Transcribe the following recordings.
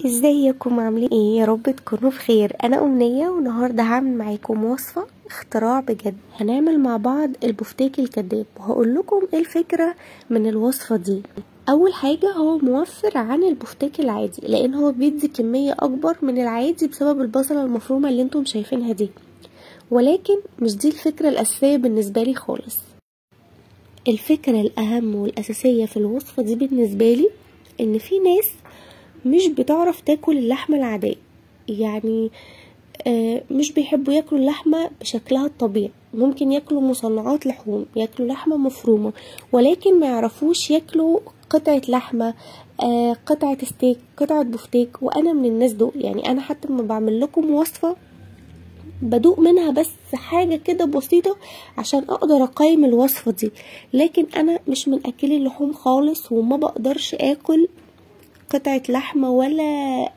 ازيكم عاملين ايه؟ يا رب تكونوا بخير. انا امنية والنهارده هعمل معاكم وصفة اختراع بجد. هنعمل مع بعض البفتيك الكداب وهقول لكم ايه الفكرة من الوصفة دي. اول حاجة هو موفر عن البفتيك العادي لان هو بيدي كمية اكبر من العادي بسبب البصلة المفرومة اللي انتم شايفينها دي، ولكن مش دي الفكرة الاساسية بالنسبة لي خالص. الفكرة الاهم والاساسية في الوصفة دي بالنسبة لي ان في ناس مش بتعرف تاكل اللحمة العادية، يعني مش بيحبوا ياكلوا اللحمة بشكلها الطبيعي. ممكن ياكلوا مصنعات لحوم، ياكلوا لحمة مفرومة، ولكن ما يعرفوش ياكلوا قطعة لحمة، قطعة ستيك، قطعة بفتيك. وانا من الناس دول، يعني انا حتى لما بعمل لكم وصفة بدوق منها بس حاجة كده بسيطة عشان اقدر اقيم الوصفة دي، لكن انا مش من اكلي اللحوم خالص وما بقدرش اكل قطعة لحمة ولا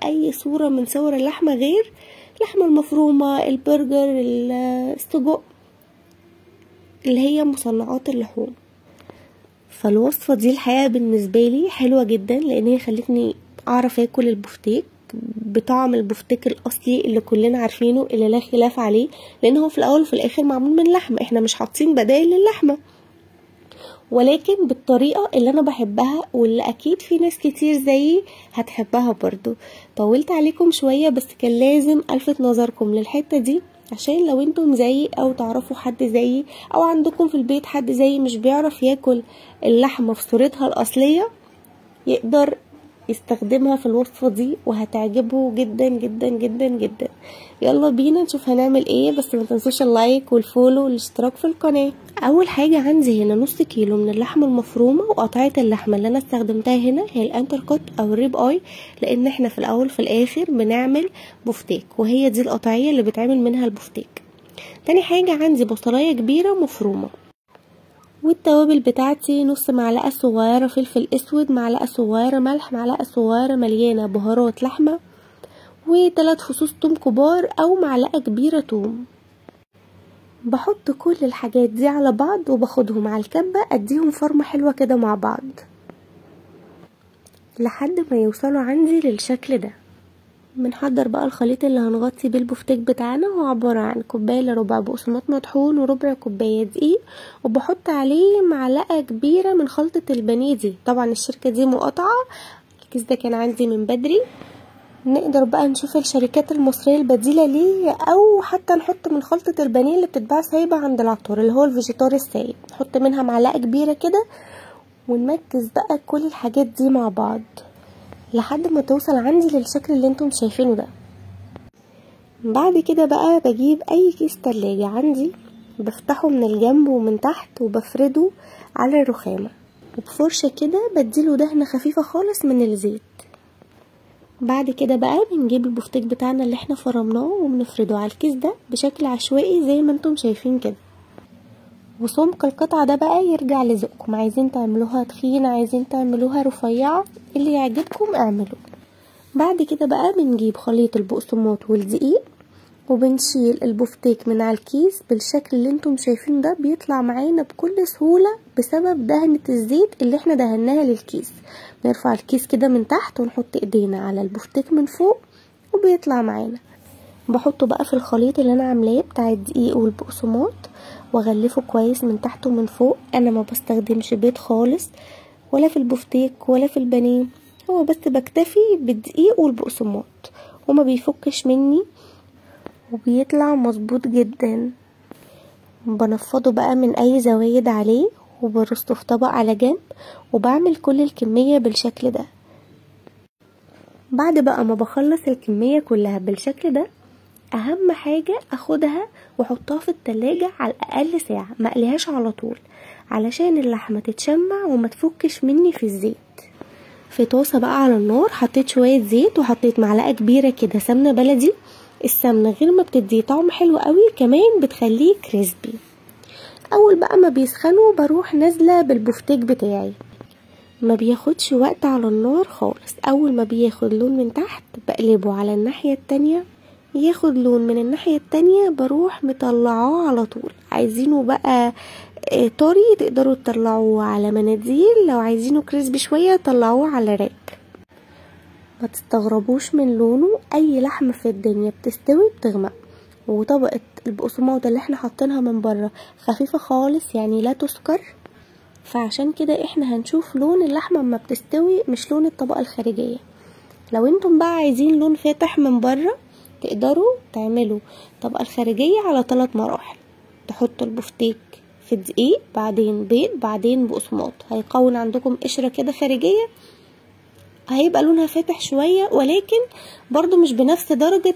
اي صورة من صور اللحمة غير اللحمة المفرومة، البرجر، السجق، اللي هي مصنعات اللحوم. فالوصفة دي الحقيقة بالنسبة لي حلوة جدا لان هي خلتني اعرف اكل البفتيك بطعم البفتيك الاصلي اللي كلنا عارفينه، اللي لا خلاف عليه، لان هو في الاول وفي الاخر معمول من لحمة، احنا مش حاطين بدائل للحمة، ولكن بالطريقة اللي انا بحبها واللي اكيد في ناس كتير زيي هتحبها برضو. طولت عليكم شوية بس كان لازم الفت نظركم للحتة دي عشان لو انتم زيي او تعرفوا حد زيي او عندكم في البيت حد زيي مش بيعرف ياكل اللحمة في صورتها الاصلية يقدر يستخدمها في الوصفة دي وهتعجبه جدا جدا جدا جدا. يلا بينا نشوف هنعمل ايه، بس ما تنسوش اللايك والفولو والاشتراك في القناة. اول حاجة عندي هنا نص كيلو من اللحمة المفرومة، وقطعية اللحمة اللي انا استخدمتها هنا هي الانتركوت او الريب اي، لان احنا في الاول في الاخر بنعمل بفتيك وهي دي القطعية اللي بتعمل منها البفتيك. تاني حاجة عندي بصلاية كبيرة مفرومة، والتوابل بتاعتي نص معلقة صغيرة فلفل اسود، معلقة صغيرة ملح، معلقة صغيرة مليانة بهارات لحمة، و3 فصوص توم كبار او معلقة كبيرة توم. بحط كل الحاجات دي على بعض وباخدهم على الكبة اديهم فرمة حلوة كده مع بعض لحد ما يوصلوا عندي للشكل ده. بنحضر بقى الخليط اللي هنغطي بيه البفتيك بتاعنا، هو عبارة عن كوباية الا ربع بقسماط مطحون وربع كوباية دقيق، وبحط عليه معلقة كبيرة من خلطة البانيه دي. طبعا الشركة دي مقاطعة، الكيس ده كان عندي من بدري. نقدر بقى نشوف الشركات المصرية البديلة ليه، او حتى نحط من خلطة البانيه اللي بتتباع سايبة عند العطار اللي هو الفيجيتار السايب، نحط منها معلقة كبيرة كده ونمكس بقى كل الحاجات دي مع بعض لحد ما توصل عندي للشكل اللي انتم شايفينه ده. بعد كده بقى بجيب اي كيس تلاجة عندي، بفتحه من الجنب ومن تحت وبفرده على الرخامة، وبفرشة كده بديله دهنة خفيفة خالص من الزيت. بعد كده بقى بنجيب البفتيك بتاعنا اللي احنا فرمناه وبنفرده على الكيس ده بشكل عشوائي زي ما انتم شايفين كده، وسمك القطعة ده بقى يرجع لذوقكم، عايزين تعملوها تخينة، عايزين تعملوها رفيعة، اللي يعجبكم اعملوا. بعد كده بقى بنجيب خليط البقسماط والدقيق وبنشيل البفتيك من على الكيس بالشكل اللي انتم شايفين ده، بيطلع معانا بكل سهولة بسبب دهنة الزيت اللي احنا دهناها للكيس. نرفع الكيس كده من تحت ونحط ايدينا على البفتيك من فوق وبيطلع معانا. بحطه بقى في الخليط اللي انا عاملاه بتاع الدقيق والبقسماط واغلفه كويس من تحت ومن فوق. انا ما بستخدمش بيض خالص ولا في البفتيك ولا في البانيه، هو بس بكتفي بالدقيق والبقسماط وما بيفكش مني وبيطلع مظبوط جدا. بنفضه بقى من اي زوايد عليه وبرصه في طبق على جنب، وبعمل كل الكمية بالشكل ده. بعد بقى ما بخلص الكمية كلها بالشكل ده، اهم حاجة اخدها واحطها في التلاجة على الاقل ساعة، ما اقليهاش على طول علشان اللحمة تتشمع وما تفكش مني في الزيت. في طاسة بقى على النار حطيت شوية زيت وحطيت معلقة كبيرة كده سمنة بلدي. السمنة غير ما بتدي طعم حلو قوي كمان بتخليه كريسبي. اول بقى ما بيسخنوا بروح نازلة بالبفتيك بتاعي، ما بياخدش وقت على النار خالص. اول ما بياخد لون من تحت بقلبه على الناحية التانية، ياخد لون من الناحية التانية بروح مطلعاه على طول. عايزينه بقى طري تقدروا تطلعوه على مناديل، لو عايزينه كريسبي شوية طلعوه على راك. ما تستغربوش من لونه، اي لحمه في الدنيا بتستوي بتغمق، وطبقه البقسماط اللي احنا حاطينها من بره خفيفه خالص يعني لا تذكر، فعشان كده احنا هنشوف لون اللحمه اما بتستوي مش لون الطبقه الخارجيه. لو انتم بقى عايزين لون فاتح من بره تقدروا تعملوا الطبقه الخارجيه على 3 مراحل. تحطوا البفتيك في دقيق، بعدين بيض، بعدين بقسماط، هيكون عندكم قشره كده خارجيه، هيبقى لونها فاتح شويه، ولكن برضو مش بنفس درجه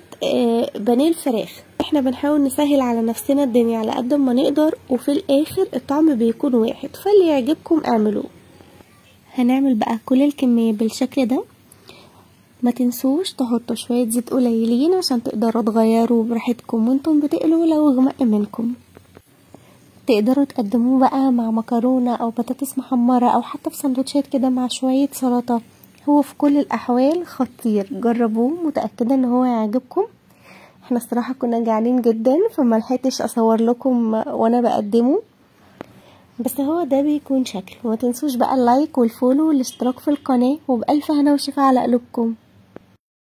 بانيه الفراخ. احنا بنحاول نسهل على نفسنا الدنيا على قد ما نقدر، وفي الاخر الطعم بيكون واحد، فاللي يعجبكم اعملوه. هنعمل بقى كل الكميه بالشكل ده. ما تنسوش تحطوا شويه زيت قليلين عشان تقدروا تغيروا براحتكم وانتم بتقلوا لو غمق منكم. تقدروا تقدموه بقى مع مكرونه او بطاطس محمره، او حتى في سندوتشات كده مع شويه سلطه. هو في كل الاحوال خطير، جربوه، متاكده ان هو يعجبكم. احنا الصراحه كنا جعانين جدا فما لحقتش اصور لكم وانا بقدمه، بس هو ده بيكون شكله. وما تنسوش بقى اللايك والفولو والاشتراك في القناه، وبألف هنا وشفا على قلوبكم.